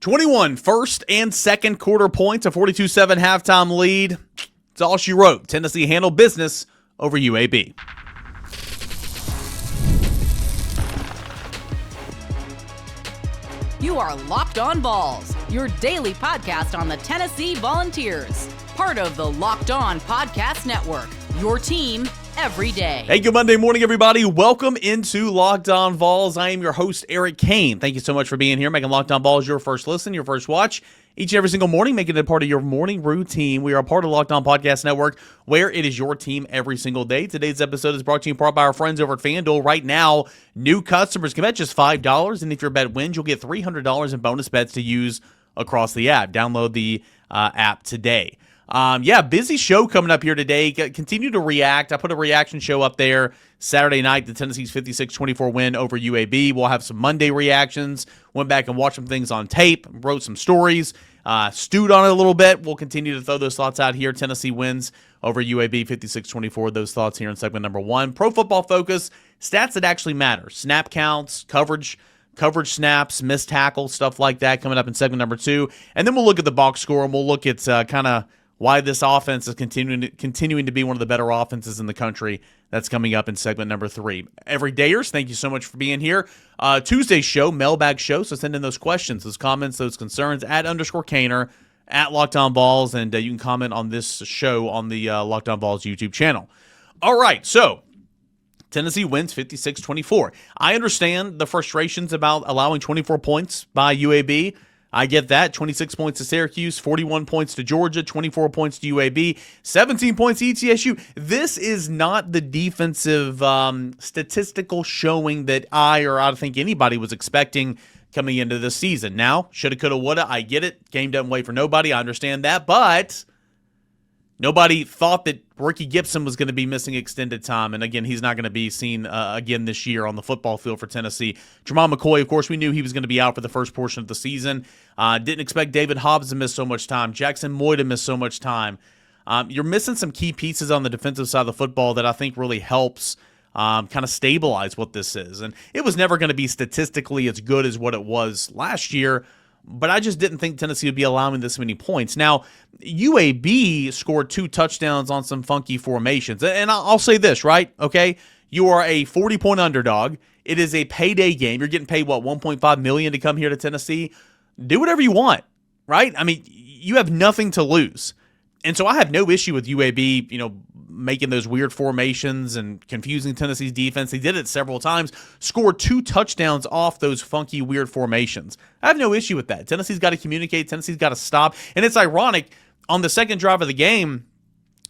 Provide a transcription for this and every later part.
21 first and second quarter points, a 42-7 halftime lead. It's all she wrote. Tennessee handled business over UAB. You are Locked On Vols, your daily podcast on the Tennessee Volunteers. Part of the Locked On Podcast Network, your team every day. Hey, good Monday morning, everybody. Welcome into Locked On Vols. I am your host, Cain. Thank you so much for being here, making Locked On Vols your first listen, your first watch. Each and every single morning, making it a part of your morning routine. We are a part of Locked On Podcast Network, where it is your team every single day. Today's episode is brought to you in part by our friends over at FanDuel. Right now, new customers can bet just $5, and if your bet wins, you'll get $300 in bonus bets to use across the app. Download the app today. Busy show coming up here today. Continue to react. I put a reaction show up there Saturday night, the Tennessee's 56-24 win over UAB. We'll have some Monday reactions. Went back and watched some things on tape, wrote some stories, stewed on it a little bit. We'll continue to throw those thoughts out here. Tennessee wins over UAB 56-24. Those thoughts here in segment number 1. Pro Football Focus, stats that actually matter. Snap counts, coverage snaps, missed tackles, stuff like that coming up in segment number 2. And then we'll look at the box score, and we'll look at kind of why this offense is continuing to be one of the better offenses in the country. That's coming up in segment number 3. Everydayers, thank you so much for being here. Tuesday's show, mailbag show, so send in those questions, those comments, those concerns at _Cainer, at Locked On Vols, and you can comment on this show on the Locked On Vols YouTube channel. All right, so Tennessee wins 56-24. I understand the frustrations about allowing 24 points by UAB. I get that. 26 points to Syracuse, 41 points to Georgia, 24 points to UAB, 17 points to ETSU. This is not the defensive statistical showing that I think anybody was expecting coming into this season. Now, shoulda, coulda, woulda, I get it. Game doesn't wait for nobody. I understand that. But nobody thought that Ricky Gibson was going to be missing extended time. And again, he's not going to be seen again this year on the football field for Tennessee. Jermon McCoy, of course, we knew he was going to be out for the first portion of the season. Didn't expect David Hobbs to miss so much time. Jackson Moy to miss so much time. You're missing some key pieces on the defensive side of the football that I think really helps kind of stabilize what this is. And it was never going to be statistically as good as what it was last year, but I just didn't think Tennessee would be allowing this many points. Now, UAB scored 2 touchdowns on some funky formations. And I'll say this, right? Okay, you are a 40-point underdog. It is a payday game. You're getting paid, $1.5 million to come here to Tennessee? Do whatever you want, right? I mean, you have nothing to lose. And so I have no issue with UAB, making those weird formations and confusing Tennessee's defense. They did it several times, scored 2 touchdowns off those funky, weird formations. I have no issue with that. Tennessee's got to communicate. Tennessee's got to stop. And it's ironic, on the second drive of the game,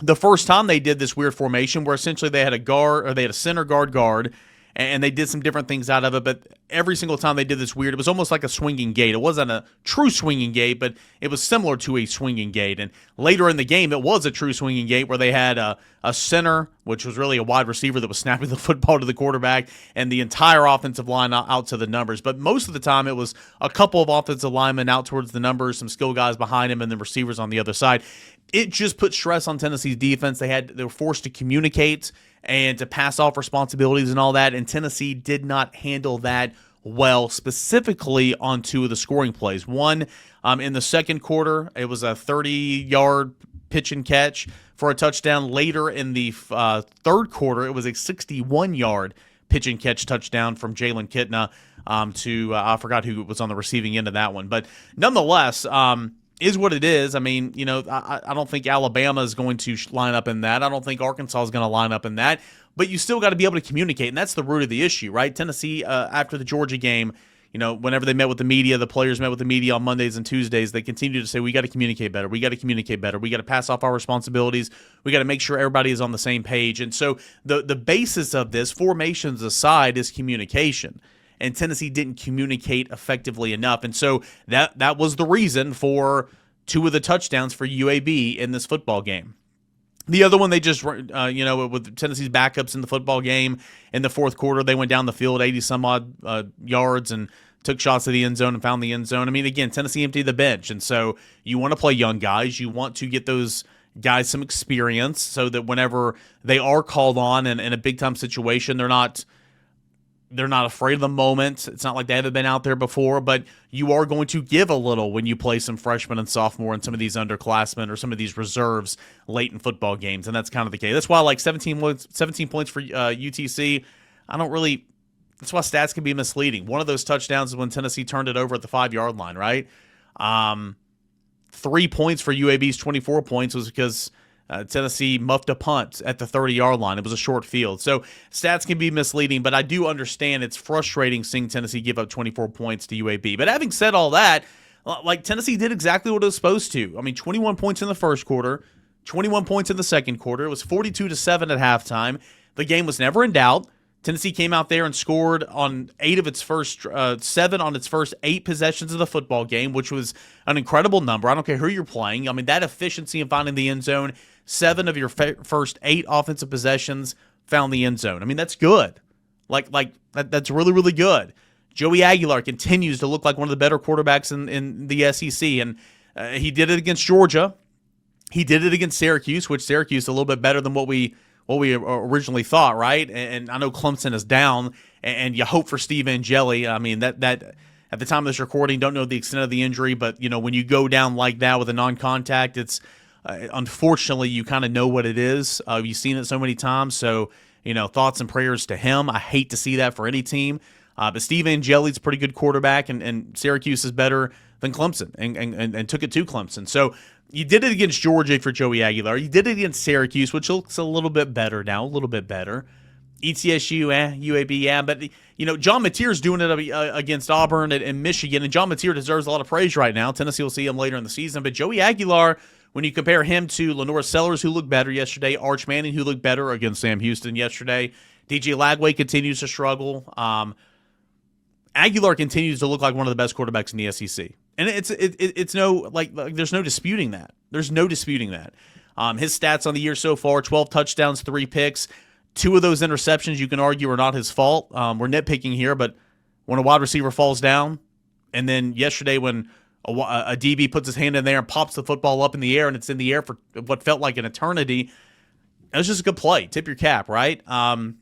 the first time they did this weird formation where essentially they had a center guard, and they did some different things out of it, but every single time they did this weird, it was almost like a swinging gate. It wasn't a true swinging gate, but it was similar to a swinging gate. And later in the game, it was a true swinging gate where they had a center, which was really a wide receiver that was snapping the football to the quarterback, and the entire offensive line out to the numbers. But most of the time, it was a couple of offensive linemen out towards the numbers, some skill guys behind him, and then receivers on the other side. It just put stress on Tennessee's defense. They were forced to communicate and to pass off responsibilities and all that, and Tennessee did not handle that well, specifically on 2 of the scoring plays. One, in the second quarter, it was a 30-yard pitch and catch for a touchdown. Later in the third quarter, it was a 61-yard pitch and catch touchdown from Jalen Kitna to I forgot who was on the receiving end of that one. But nonetheless, is what it is. I mean, I don't think Alabama is going to line up in that. I don't think Arkansas is going to line up in that. But you still got to be able to communicate, and that's the root of the issue, right? Tennessee, after the Georgia game, whenever they met with the media, the players met with the media on Mondays and Tuesdays, they continue to say, we got to communicate better. We got to communicate better. We got to pass off our responsibilities. We got to make sure everybody is on the same page. And so the basis of this, formations aside, is communication. And Tennessee didn't communicate effectively enough. And so that was the reason for 2 of the touchdowns for UAB in this football game. The other one, they just, with Tennessee's backups in the football game, in the fourth quarter, they went down the field 80-some-odd yards and took shots to the end zone and found the end zone. I mean, again, Tennessee emptied the bench. And so you want to play young guys. You want to get those guys some experience so that whenever they are called on in a big-time situation, they're not They're not afraid of the moment. It's not like they haven't been out there before, but you are going to give a little when you play some freshmen and sophomore and some of these underclassmen or some of these reserves late in football games, and that's kind of the case. That's why, like, 17 points for UTC, that's why stats can be misleading. One of those touchdowns is when Tennessee turned it over at the 5-yard line, right? 3 points for UAB's 24 points was because Tennessee muffed a punt at the 30-yard line. It was a short field. So stats can be misleading, but I do understand it's frustrating seeing Tennessee give up 24 points to UAB. But having said all that, like, Tennessee did exactly what it was supposed to. I mean, 21 points in the first quarter, 21 points in the second quarter. It was 42-7 at halftime. The game was never in doubt. Tennessee came out there and scored on 7 on its first 8 possessions of the football game, which was an incredible number. I don't care who you're playing. I mean, that efficiency in finding the end zone, 7 of your first 8 offensive possessions found the end zone. I mean, that's good. That's really, really good. Joey Aguilar continues to look like one of the better quarterbacks in the SEC, and he did it against Georgia. He did it against Syracuse, which Syracuse is a little bit better than what we originally thought, right? And I know Clemson is down, and you hope for Steve Angeli. I mean, that at the time of this recording, don't know the extent of the injury, but, you know, when you go down like that with a non-contact, it's unfortunately, you kind of know what it is. You've seen it so many times, so, you know, thoughts and prayers to him. I hate to see that for any team, but Steve Angeli's a pretty good quarterback, and Syracuse is better than Clemson, and took it to Clemson. So you did it against Georgia for Joey Aguilar. You did it against Syracuse, which looks a little bit better now, a little bit better. ETSU, UAB, but, you know, John Mateer's doing it against Auburn and Michigan, and John Mateer deserves a lot of praise right now. Tennessee will see him later in the season, but Joey Aguilar, when you compare him to Lenore Sellers, who looked better yesterday, Arch Manning, who looked better against Sam Houston yesterday, DJ Lagway continues to struggle. Aguilar continues to look like one of the best quarterbacks in the SEC. And it's no, like there's no disputing that. There's no disputing that. His stats on the year so far, 12 touchdowns, 3 picks. 2 of those interceptions you can argue are not his fault. We're nitpicking here, but when a wide receiver falls down, and then yesterday when a DB puts his hand in there and pops the football up in the air, and it's in the air for what felt like an eternity, it was just a good play. Tip your cap, right? I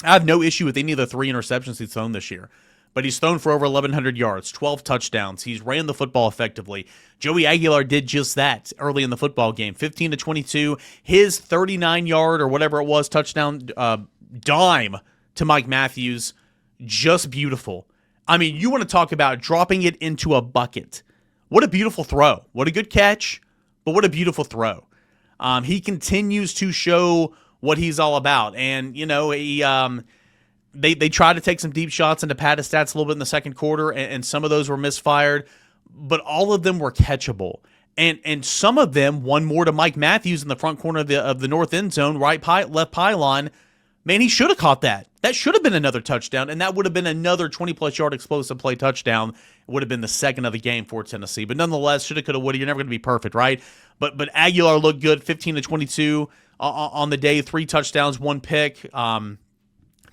have no issue with any of the 3 interceptions he's thrown this year. But he's thrown for over 1,100 yards, 12 touchdowns. He's ran the football effectively. Joey Aguilar did just that early in the football game, 15-22. His 39-yard or whatever it was touchdown dime to Mike Matthews, just beautiful. I mean, you want to talk about dropping it into a bucket. What a beautiful throw. What a good catch, but what a beautiful throw. He continues to show what he's all about. And, you know, They tried to take some deep shots into pad his stats a little bit in the second quarter, and some of those were misfired, but all of them were catchable. And some of them, one more to Mike Matthews in the front corner of the north end zone, left pylon. Man, he should have caught that. That should have been another touchdown, and that would have been another 20-plus yard explosive play touchdown. It would have been the second of the game for Tennessee. But nonetheless, shoulda, coulda, woulda. You're never going to be perfect, right? But Aguilar looked good, 15-22 on the day, 3 touchdowns, 1 pick.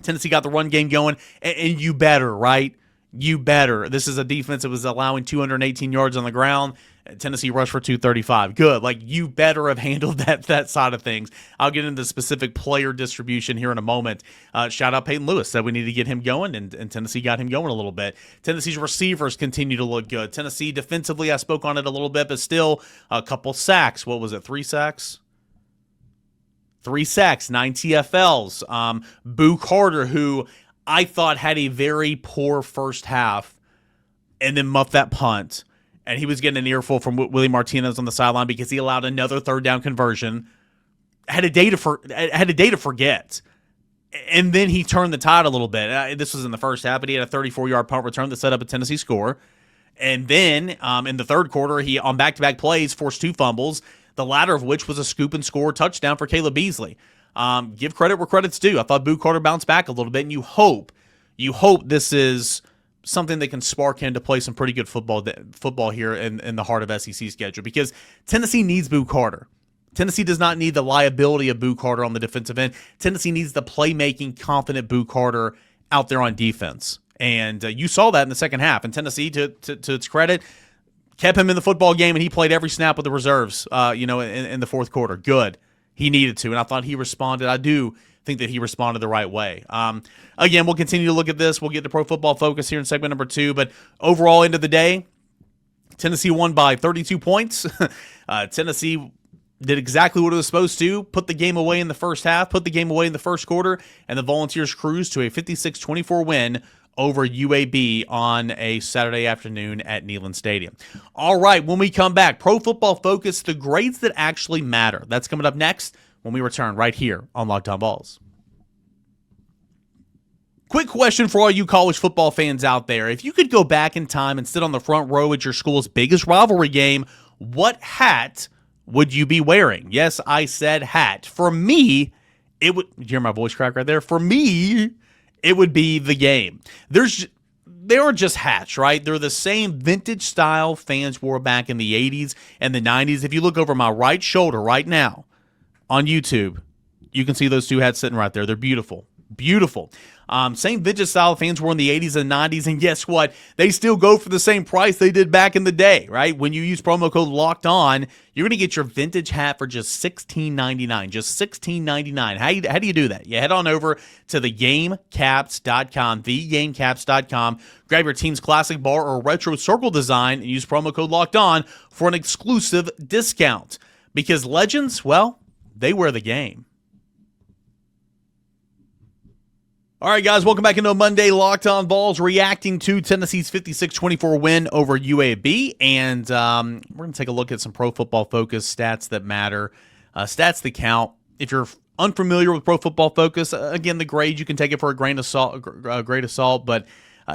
Tennessee got the run game going, and you better, right? You better. This is a defense that was allowing 218 yards on the ground. Tennessee rushed for 235. Good. Like, you better have handled that side of things. I'll get into specific player distribution here in a moment. Shout out Peyton Lewis. Said we need to get him going, and Tennessee got him going a little bit. Tennessee's receivers continue to look good. Tennessee defensively, I spoke on it a little bit, but still a couple sacks. What was it, 3 sacks? 3 sacks, 9 TFLs. Boo Carter, who I thought had a very poor first half, and then muffed that punt. And he was getting an earful from Willie Martinez on the sideline because he allowed another 3rd down conversion. Had a day to forget. And then he turned the tide a little bit. This was in the first half, but he had a 34-yard punt return that set up a Tennessee score. And then in the third quarter, he, on back-to-back plays, forced 2 fumbles, the latter of which was a scoop and score touchdown for Caleb Beasley. Give credit where credit's due. I thought Boo Carter bounced back a little bit, and you hope this is something that can spark him to play some pretty good football here in the heart of SEC schedule, because Tennessee needs Boo Carter. Tennessee does not need the liability of Boo Carter on the defensive end. Tennessee needs the playmaking, confident Boo Carter out there on defense. And you saw that in the second half. And Tennessee, to its credit, kept him in the football game, and he played every snap with the reserves, in the fourth quarter. Good. He needed to, and I thought he responded. I do think that he responded the right way. Again, we'll continue to look at this. We'll get to Pro Football Focus here in segment number 2. But overall, end of the day, Tennessee won by 32 points. Tennessee did exactly what it was supposed to, put the game away in the first half, put the game away in the first quarter, and the Volunteers cruised to a 56-24 win over UAB on a Saturday afternoon at Neyland Stadium. All right, when we come back, Pro Football Focus, the grades that actually matter. That's coming up next when we return right here on Locked On Vols. Quick question for all you college football fans out there. If you could go back in time and sit on the front row at your school's biggest rivalry game, what hat would you be wearing? Yes, I said hat. For me, it would... Did you hear my voice crack right there? For me, it would be the game. They are just hats, right? They're the same vintage style fans wore back in the 80s and the 90s. If you look over my right shoulder right now on YouTube, you can see those two hats sitting right there. They're beautiful. Beautiful. Same vintage style fans were in the 80s and 90s, and guess what? They still go for the same price they did back in the day, right? When you use promo code LOCKED ON, you're going to get your vintage hat for just $16.99. Just $16.99. How do you do that? You head on over to thegamecaps.com, thegamecaps.com, grab your team's classic bar or retro circle design, and use promo code LOCKED ON for an exclusive discount. Because legends, well, they wear the game. All right, guys, welcome back into a Monday Locked On Vols, reacting to Tennessee's 56-24 win over UAB, and we're going to take a look at some Pro Football Focus stats that matter, stats that count. If you're unfamiliar with Pro Football Focus, again, the grade, you can take it for a grain of salt, but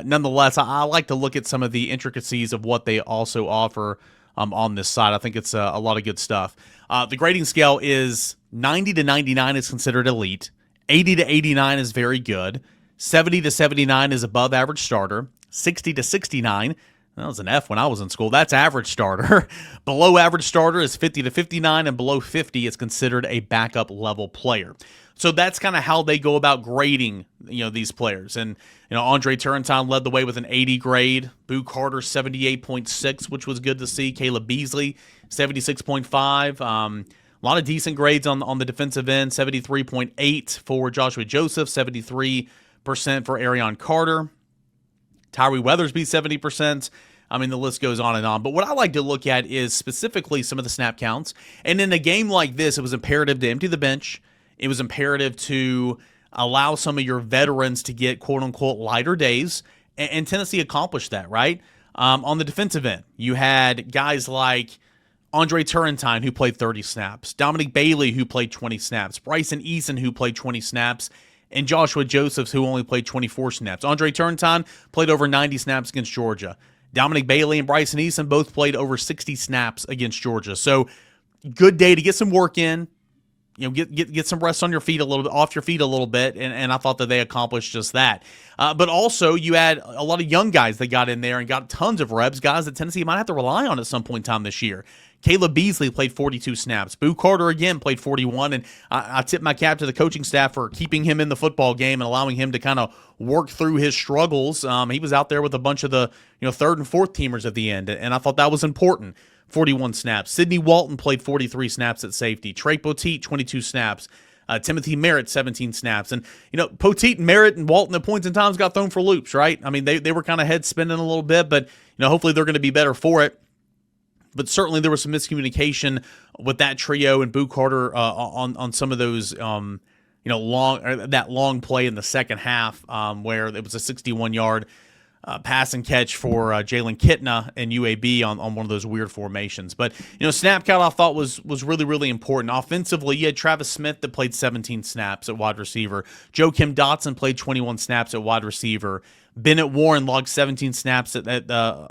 nonetheless, I like to look at some of the intricacies of what they also offer on this side. I think it's a lot of good stuff. The grading scale is 90 to 99 is considered elite. 80 to 89 is very good. 70 to 79 is above average starter. 60 to 69, that was an F when I was in school. That's average starter. Below average starter is 50 to 59, and below 50 is considered a backup level player. So that's kind of how they go about grading, these players. And Andre Turrentine led the way with an 80 grade. Boo Carter 78.6, which was good to see. Caleb Beasley 76.5. A lot of decent grades on the defensive end, 73.8 for Joshua Joseph, 73% for Arion Carter. Tyree Weathersby, 70%. I mean, the list goes on and on. But what I like to look at is specifically some of the snap counts. And in a game like this, it was imperative to empty the bench. It was imperative to allow some of your veterans to get quote-unquote lighter days. And Tennessee accomplished that, right? On the defensive end, you had guys like Andre Turrentine, who played 30 snaps. Dominic Bailey, who played 20 snaps. Bryson Eason, who played 20 snaps. And Joshua Josephs, who only played 24 snaps. Andre Turrentine played over 90 snaps against Georgia. Dominic Bailey and Bryson Eason both played over 60 snaps against Georgia. So, good day to get some work in. Get some rest on your feet a little bit, off your feet a little bit, and I thought that they accomplished just that. But also, you had a lot of young guys that got in there and got tons of reps, guys that Tennessee might have to rely on at some point in time this year. Caleb Beasley played 42 snaps. Boo Carter, again, played 41, and I tip my cap to the coaching staff for keeping him in the football game and allowing him to kind of work through his struggles. He was out there with a bunch of the third and fourth teamers at the end, and I thought that was important. 41 snaps. Sidney Walton played 43 snaps at safety. Trey Poteet, 22 snaps. Timothy Merritt, 17 snaps. And, Poteet, Merritt, and Walton at points in times got thrown for loops, right? I mean, they were kind of head spinning a little bit, but, hopefully they're going to be better for it. But certainly there was some miscommunication with that trio and Boo Carter on some of those, that long play in the second half where it was a 61-yard pass and catch for Jalen Kitna and UAB on one of those weird formations. But, snap count I thought was really, really important. Offensively, you had Travis Smith that played 17 snaps at wide receiver. Joakim Dotson played 21 snaps at wide receiver. Bennett Warren logged 17 snaps at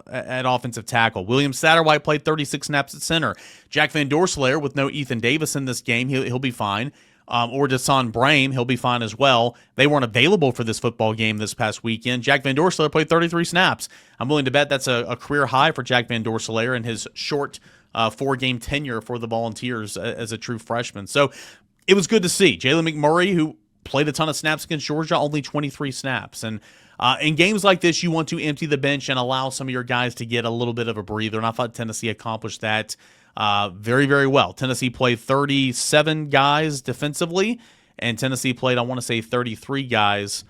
offensive tackle. William Satterwhite played 36 snaps at center. Jack Van Dorselaer, with no Ethan Davis in this game, he'll be fine. Or Desan Brame, he'll be fine as well. They weren't available for this football game this past weekend. Jack Van Dorselaer played 33 snaps. I'm willing to bet that's a career high for Jack Van Dorselaer in his short 4-game tenure for the Volunteers as a true freshman. So it was good to see. Jalen McMurray, who played a ton of snaps against Georgia, only 23 snaps. And in games like this, you want to empty the bench and allow some of your guys to get a little bit of a breather, and I thought Tennessee accomplished that very, very well. Tennessee played 37 guys defensively, and Tennessee played, I want to say, 33 guys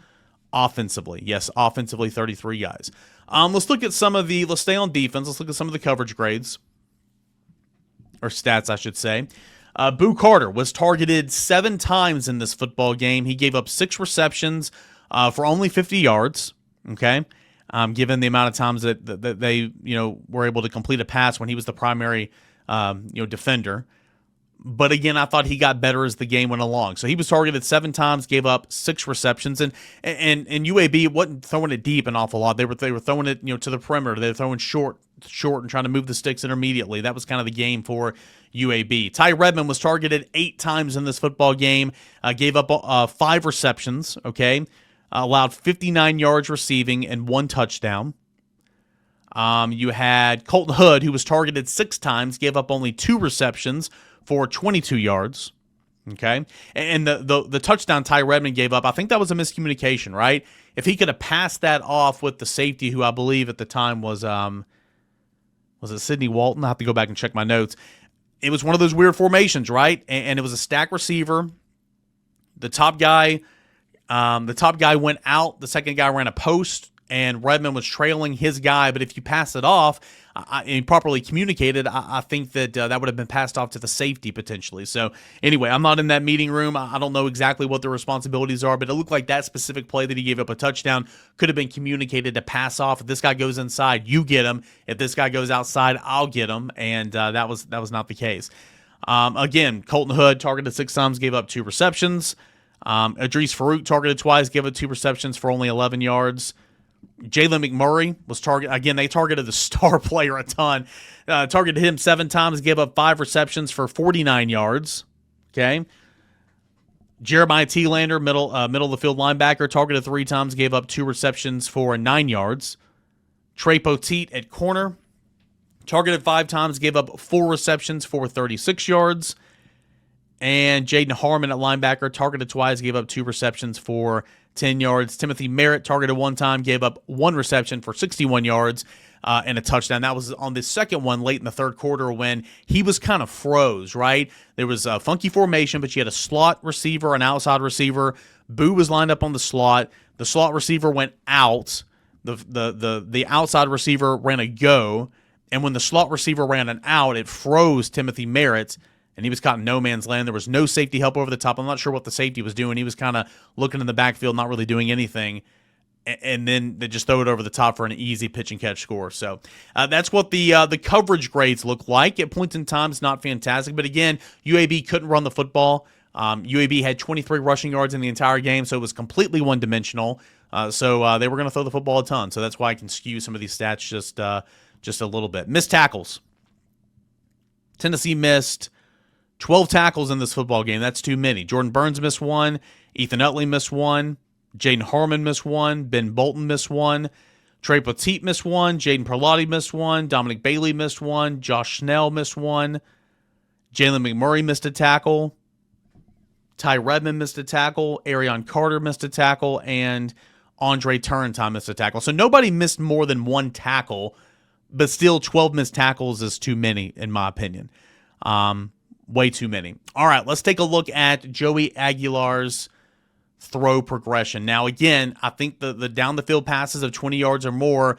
offensively. Yes, offensively, 33 guys. Let's stay on defense. Let's look at some of the coverage grades, or stats, I should say. Boo Carter was targeted 7 times in this football game. He gave up 6 receptions for only 50 yards, okay? Given the amount of times that they, were able to complete a pass when he was the primary, defender. But again, I thought he got better as the game went along. So he was targeted 7 times, gave up 6 receptions, and UAB wasn't throwing it deep an awful lot. They were throwing it to the perimeter. They were throwing short and trying to move the sticks intermediately. That was kind of the game for UAB. Ty Redmond was targeted 8 times in this football game, gave up 5 receptions. Okay, allowed 59 yards receiving and 1 touchdown. You had Colton Hood, who was targeted 6 times, gave up only 2 receptions for 22 yards, okay? And the touchdown Ty Redmond gave up, I think that was a miscommunication, right? If he could have passed that off with the safety, who I believe at the time was it Sidney Walton? I have to go back and check my notes. It was one of those weird formations, right? And it was a stack receiver. The top guy went out. The second guy ran a post, and Redmond was trailing his guy. But if you pass it off and properly communicated, I think that that would have been passed off to the safety potentially. So anyway, I'm not in that meeting room. I don't know exactly what the responsibilities are, but it looked like that specific play that he gave up a touchdown could have been communicated to pass off. If this guy goes inside, you get him. If this guy goes outside, I'll get him. And that was not the case. Again, Colton Hood targeted 6 times, gave up 2 receptions. Idris Farouk targeted twice, gave up 2 receptions for only 11 yards. Jalen McMurray was targeted. Again, they targeted the star player a ton. Targeted him 7 times, gave up 5 receptions for 49 yards. Okay. Jeremiah Thielander, middle of the field linebacker, targeted 3 times, gave up 2 receptions for 9 yards. Trey Poteet at corner, targeted 5 times, gave up 4 receptions for 36 yards. And Jaden Harmon at linebacker, targeted twice, gave up 2 receptions for 10 yards. Timothy Merritt targeted 1 time, gave up 1 reception for 61 yards and a touchdown. That was on the second one late in the third quarter when he was kind of froze, right? There was a funky formation, but you had a slot receiver, an outside receiver. Boo was lined up on the slot. The slot receiver went out. The outside receiver ran a go. And when the slot receiver ran an out, it froze Timothy Merritt, and he was caught in no man's land. There was no safety help over the top. I'm not sure what the safety was doing. He was kind of looking in the backfield, not really doing anything. And then they just throw it over the top for an easy pitch and catch score. So that's what the coverage grades look like. At points in time, it's not fantastic. But again, UAB couldn't run the football. UAB had 23 rushing yards in the entire game, so it was completely one-dimensional. So they were going to throw the football a ton. So that's why I can skew some of these stats just a little bit. Missed tackles. Tennessee missed 12 tackles in this football game. That's too many. Jordan Burns missed 1. Ethan Utley missed 1. Jaden Harmon missed 1. Ben Bolton missed 1. Trey Poteet missed 1. Jaden Perlotti missed 1. Dominic Bailey missed 1. Josh Snell missed 1. Jalen McMurray missed a tackle. Ty Redmond missed a tackle. Arion Carter missed a tackle. And Andre Turrentine missed a tackle. So nobody missed more than 1 tackle, but still 12 missed tackles is too many, in my opinion. Way too many. All right, let's take a look at Joey Aguilar's throw progression. Now, again, I think the down the field passes of 20 yards or more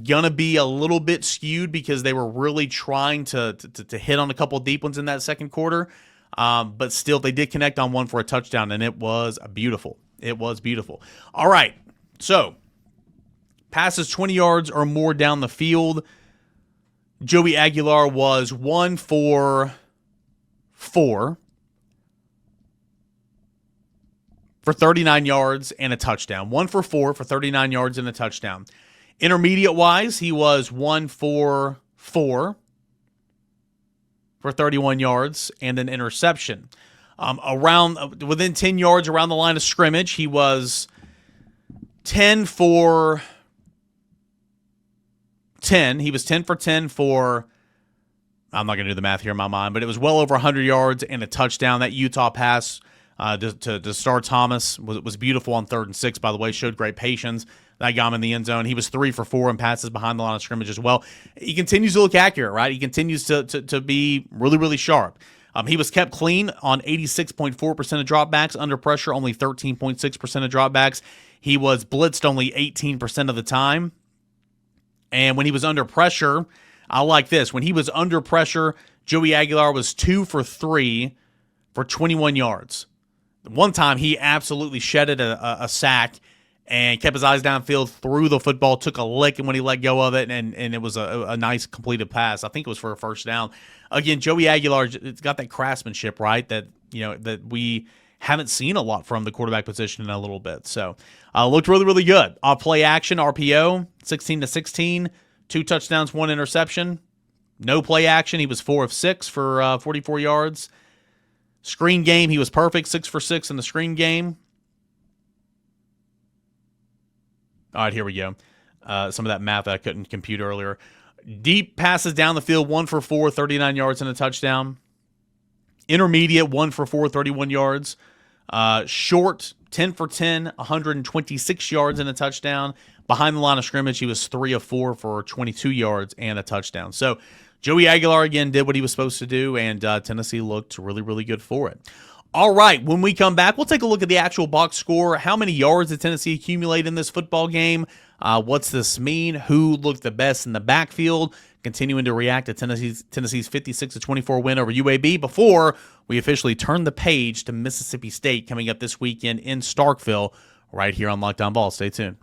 gonna be a little bit skewed because they were really trying to hit on a couple of deep ones in that second quarter. But still, they did connect on 1 for a touchdown, and it was beautiful. It was beautiful. All right, so passes 20 yards or more down the field. Joey Aguilar was 1 for 4 for 39 yards and a touchdown. 1 for 4 for 39 yards and a touchdown. Intermediate-wise, he was 1 for 4 for 31 yards and an interception. Within 10 yards around the line of scrimmage, he was 10 for 10. He was 10 for 10 for, I'm not going to do the math here in my mind, but it was well over 100 yards and a touchdown. That Utah pass to Star Thomas was beautiful on 3rd and 6, by the way. Showed great patience. That got him in the end zone. He was 3 for 4 in passes behind the line of scrimmage as well. He continues to look accurate, right? He continues to be really, really sharp. He was kept clean on 86.4% of dropbacks. Under pressure, only 13.6% of dropbacks. He was blitzed only 18% of the time. And when he was under pressure, I like this. When he was under pressure, Joey Aguilar was 2 for 3 for 21 yards. One time, he absolutely shedded a sack and kept his eyes downfield, threw the football, took a lick, and when he let go of it, and it was a nice completed pass. I think it was for a first down. Again, Joey Aguilar, it's got that craftsmanship, right, that that we haven't seen a lot from the quarterback position in a little bit. So, looked really, really good. Play action, RPO, 16-16, 2 touchdowns, 1 interception. No play action, he was 4 of 6 for 44 yards. Screen game, he was perfect, 6 for 6 in the screen game. All right, here we go. Some of that math that I couldn't compute earlier. Deep passes down the field, 1 for 4, 39 yards and a touchdown. Intermediate, 1 for 4, 31 yards. Short, 10 for 10, 126 yards and a touchdown. Behind the line of scrimmage, he was 3 of 4 for 22 yards and a touchdown. So Joey Aguilar, again, did what he was supposed to do, and Tennessee looked really, really good for it. All right, when we come back, we'll take a look at the actual box score. How many yards did Tennessee accumulate in this football game? What's this mean? Who looked the best in the backfield? Continuing to react to Tennessee's 56-24 win over UAB before we officially turn the page to Mississippi State coming up this weekend in Starkville right here on Locked On Vols. Stay tuned.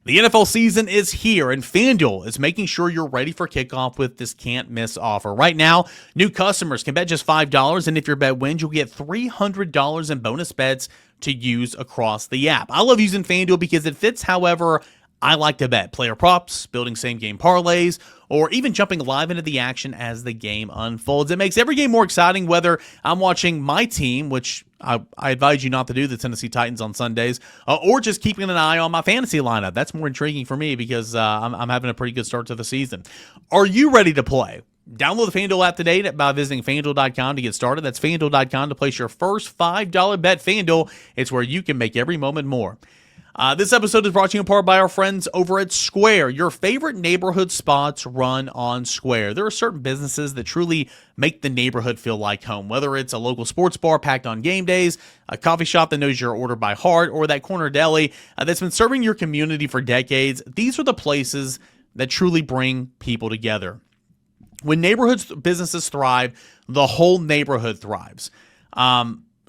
The NFL season is here, and FanDuel is making sure you're ready for kickoff with this can't-miss offer. Right now, new customers can bet just $5, and if your bet wins, you'll get $300 in bonus bets to use across the app. I love using FanDuel because it fits however I like to bet. Player props, building same-game parlays, or even jumping live into the action as the game unfolds. It makes every game more exciting, whether I'm watching my team, which I advise you not to do, the Tennessee Titans on Sundays, or just keeping an eye on my fantasy lineup. That's more intriguing for me because I'm having a pretty good start to the season. Are you ready to play? Download the FanDuel app today by visiting FanDuel.com to get started. That's FanDuel.com to place your first $5 bet. FanDuel, it's where you can make every moment more. This episode is brought to you in part by our friends over at Square. Your favorite neighborhood spots run on Square. There are certain businesses that truly make the neighborhood feel like home, whether it's a local sports bar packed on game days, a coffee shop that knows your order by heart, or that corner deli that's been serving your community for decades. These are the places that truly bring people together. When neighborhood businesses thrive, the whole neighborhood thrives.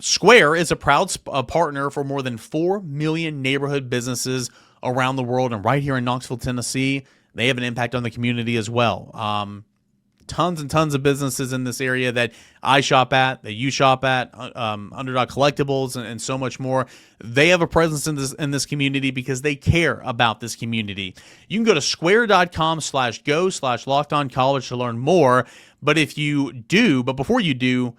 Square is a proud partner for more than 4 million neighborhood businesses around the world, and right here in Knoxville, Tennessee, they have an impact on the community as well. Tons and tons of businesses in this area that I shop at, that you shop at, Underdog Collectibles, and so much more. They have a presence in this community because they care about this community. You can go to square.com/go/lockedoncollege to learn more. But before you do,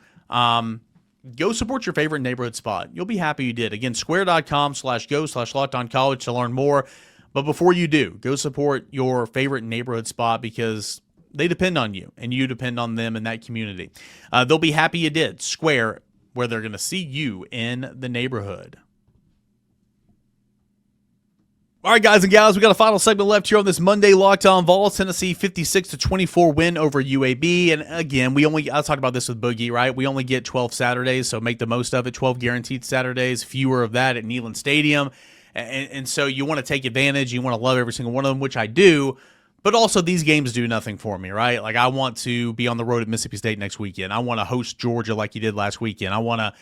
go support your favorite neighborhood spot. You'll be happy you did. Again, square.com/go/lockedoncollege to learn more. But before you do, go support your favorite neighborhood spot because they depend on you and you depend on them in that community. They'll be happy you did. Square, where they're going to see you in the neighborhood. All right, guys and gals, we got a final segment left here on this Monday Locked On Vols. Tennessee 56-24 win over UAB. And again, I'll talk about this with Boogie, right? We only get 12 Saturdays, so make the most of it. 12 guaranteed Saturdays, fewer of that at Neyland Stadium. And so you want to take advantage. You want to love every single one of them, which I do. But also, these games do nothing for me, right? Like, I want to be on the road at Mississippi State next weekend. I want to host Georgia like you did last weekend. I want to,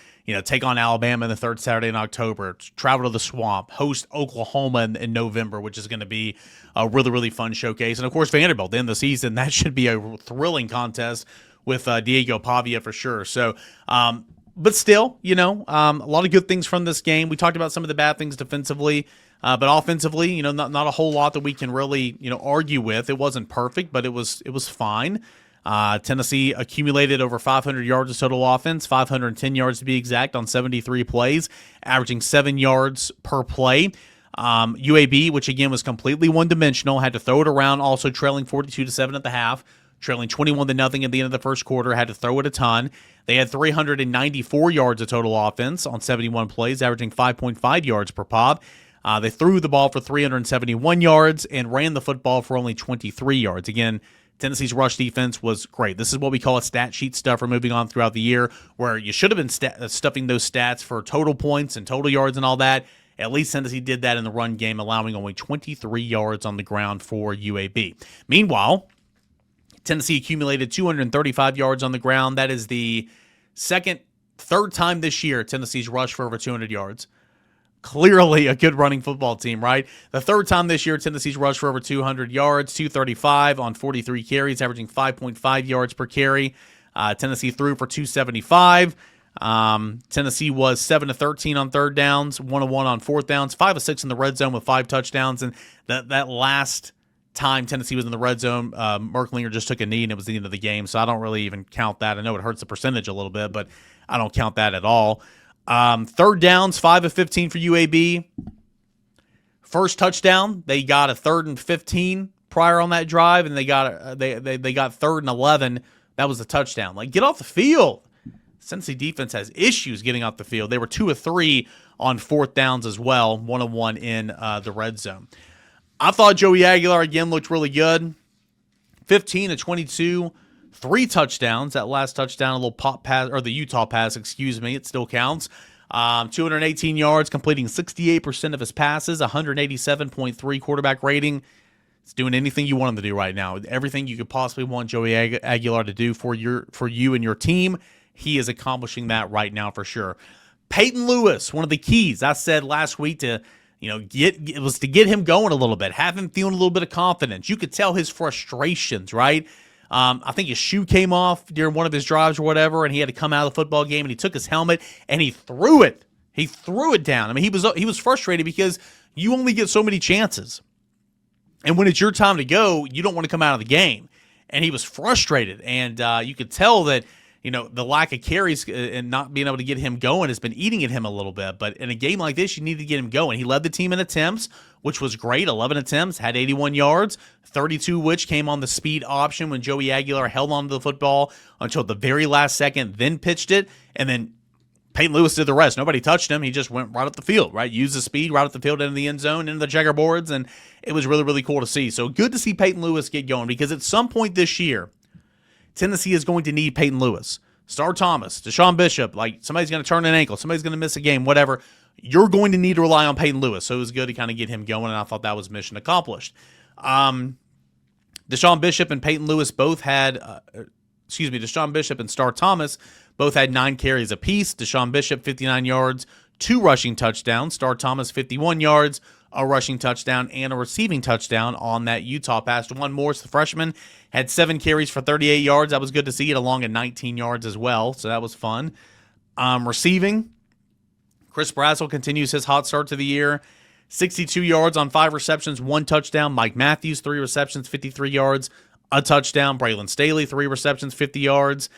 take on Alabama in the third Saturday in October, travel to the Swamp, host Oklahoma in November, which is going to be a really, really fun showcase. And, of course, Vanderbilt, the end of the season, that should be a thrilling contest with Diego Pavia for sure. So, but still, a lot of good things from this game. We talked about some of the bad things defensively. But offensively, not a whole lot that we can really, argue with. It wasn't perfect, but it was fine. Tennessee accumulated over 500 yards of total offense, 510 yards to be exact on 73 plays, averaging 7 yards per play. UAB, which again was completely one-dimensional, had to throw it around, also trailing 42-7 at the half, trailing 21-0 at the end of the first quarter, had to throw it a ton. They had 394 yards of total offense on 71 plays, averaging 5.5 yards per pop. They threw the ball for 371 yards and ran the football for only 23 yards. Again, Tennessee's rush defense was great. This is what we call a stat sheet stuffer moving on throughout the year, where you should have been stuffing those stats for total points and total yards and all that. At least Tennessee did that in the run game, allowing only 23 yards on the ground for UAB. Meanwhile, Tennessee accumulated 235 yards on the ground. That is the third time this year Tennessee's rushed for over 200 yards. Clearly a good running football team, right? The third time this year, Tennessee's rushed for over 200 yards, 235 on 43 carries, averaging 5.5 yards per carry. Tennessee threw for 275. Tennessee was 7-13 on third downs, 1-1 on fourth downs, 5-6 in the red zone with 5 touchdowns. And that last time Tennessee was in the red zone, Merklinger just took a knee and it was the end of the game. So I don't really even count that. I know it hurts the percentage a little bit, but I don't count that at all. Third downs, 5 of 15 for UAB. First touchdown, they got a 3rd and 15 prior on that drive, and they got 3rd and 11. That was the touchdown. Like, get off the field. Tennessee defense has issues getting off the field. They were 2 of 3 on fourth downs as well, 1 of 1 in the red zone. I thought Joey Aguilar again looked really good. 15 of 22. 3 touchdowns. That last touchdown, a little pop pass, or the Utah pass, excuse me, it still counts. 218 yards, completing 68% of his passes, 187.3 quarterback rating. It's doing anything you want him to do right now. Everything you could possibly want Joey Aguilar to do for you and your team, he is accomplishing that right now for sure. Peyton Lewis, one of the keys I said last week to get him going a little bit, have him feeling a little bit of confidence. You could tell his frustrations, right? I think his shoe came off during one of his drives or whatever, and he had to come out of the football game, and he took his helmet, and he threw it. He threw it down. I mean, he was frustrated because you only get so many chances. And when it's your time to go, you don't want to come out of the game. And he was frustrated, and you could tell that, the lack of carries and not being able to get him going has been eating at him a little bit. But in a game like this, you need to get him going. He led the team in attempts, which was great. 11 attempts, had 81 yards, 32 which came on the speed option when Joey Aguilar held onto the football until the very last second, then pitched it, and then Peyton Lewis did the rest. Nobody touched him. He just went right up the field, right? Used the speed right up the field into the end zone, into the checkerboards, and it was really, really cool to see. So good to see Peyton Lewis get going, because at some point this year, Tennessee is going to need Peyton Lewis. Star Thomas, Deshaun Bishop, like somebody's going to turn an ankle, somebody's going to miss a game, whatever. You're going to need to rely on Peyton Lewis. So it was good to kind of get him going, and I thought that was mission accomplished. Deshaun Bishop and Peyton Lewis both had, Deshaun Bishop and Star Thomas both had 9 carries apiece. Deshaun Bishop, 59 yards, 2 rushing touchdowns. Star Thomas, 51 yards, a rushing touchdown, and a receiving touchdown on that Utah pass. One Morris, the freshman, had 7 carries for 38 yards. That was good to see it, along at 19 yards as well, so that was fun. Receiving, Chris Brazzell continues his hot start to the year. 62 yards on 5 receptions, 1 touchdown. Mike Matthews, 3 receptions, 53 yards, a touchdown. Braylon Staley, 3 receptions, 50 yards.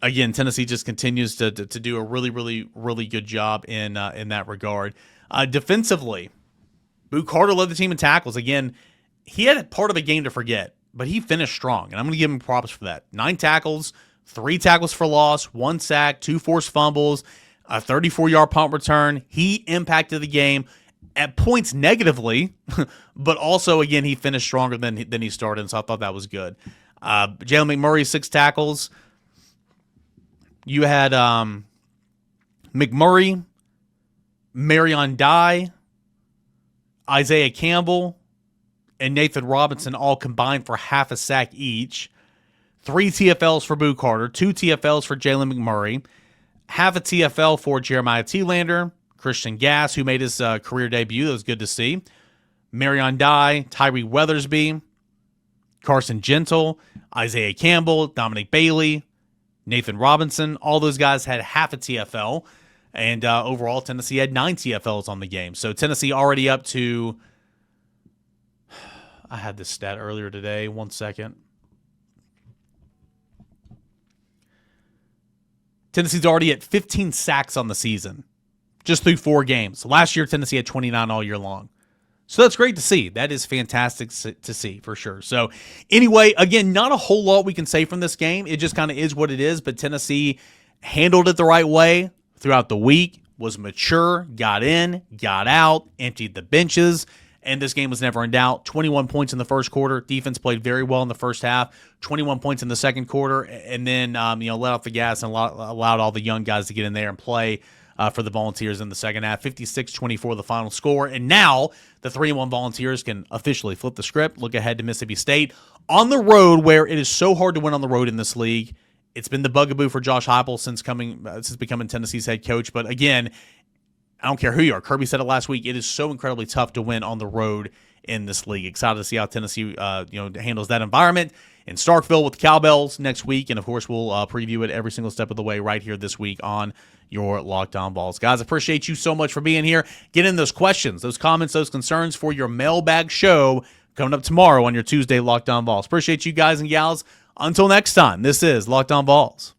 Again, Tennessee just continues to do a really, really, really good job in that regard. Defensively, Boo Carter led the team in tackles. Again, he had part of a game to forget, but he finished strong, and I'm going to give him props for that. 9 tackles, 3 tackles for loss, 1 sack, 2 forced fumbles, a 34-yard punt return. He impacted the game at points negatively, but also, again, he finished stronger than he started, so I thought that was good. Jalen McMurray, 6 tackles. You had McMurray, Marion Dye, Isaiah Campbell, and Nathan Robinson all combined for half a sack each. 3 TFLs for Boo Carter, 2 TFLs for Jalen McMurray, half a TFL for Jeremiah Thielander, Christian Gass, who made his career debut. That was good to see. Marion Dye, Tyree Weathersby, Carson Gentle, Isaiah Campbell, Dominic Bailey, Nathan Robinson. All those guys had half a TFL. And overall, Tennessee had 9 TFLs on the game. So Tennessee already up to, I had this stat earlier today. 1 second. Tennessee's already at 15 sacks on the season, just through 4 games. Last year, Tennessee had 29 all year long. So that's great to see. That is fantastic to see, for sure. So anyway, again, not a whole lot we can say from this game. It just kind of is what it is, but Tennessee handled it the right way throughout the week, was mature, got in, got out, emptied the benches, and this game was never in doubt. 21 points in the first quarter. Defense played very well in the first half. 21 points in the second quarter, and then let off the gas and allowed all the young guys to get in there and play for the Volunteers in the second half. 56-24 the final score, and now the 3-1 Volunteers can officially flip the script, look ahead to Mississippi State on the road, where it is so hard to win on the road in this league. It's been the bugaboo for Josh Heupel since becoming Tennessee's head coach. But again, I don't care who you are. Kirby said it last week. It is so incredibly tough to win on the road in this league. Excited to see how Tennessee handles that environment in Starkville with the Cowbells next week. And, of course, we'll preview it every single step of the way right here this week on your Locked On Vols. Guys, appreciate you so much for being here. Get in those questions, those comments, those concerns for your mailbag show coming up tomorrow on your Tuesday Locked On Vols. Appreciate you guys and gals. Until next time, this is Locked On Vols.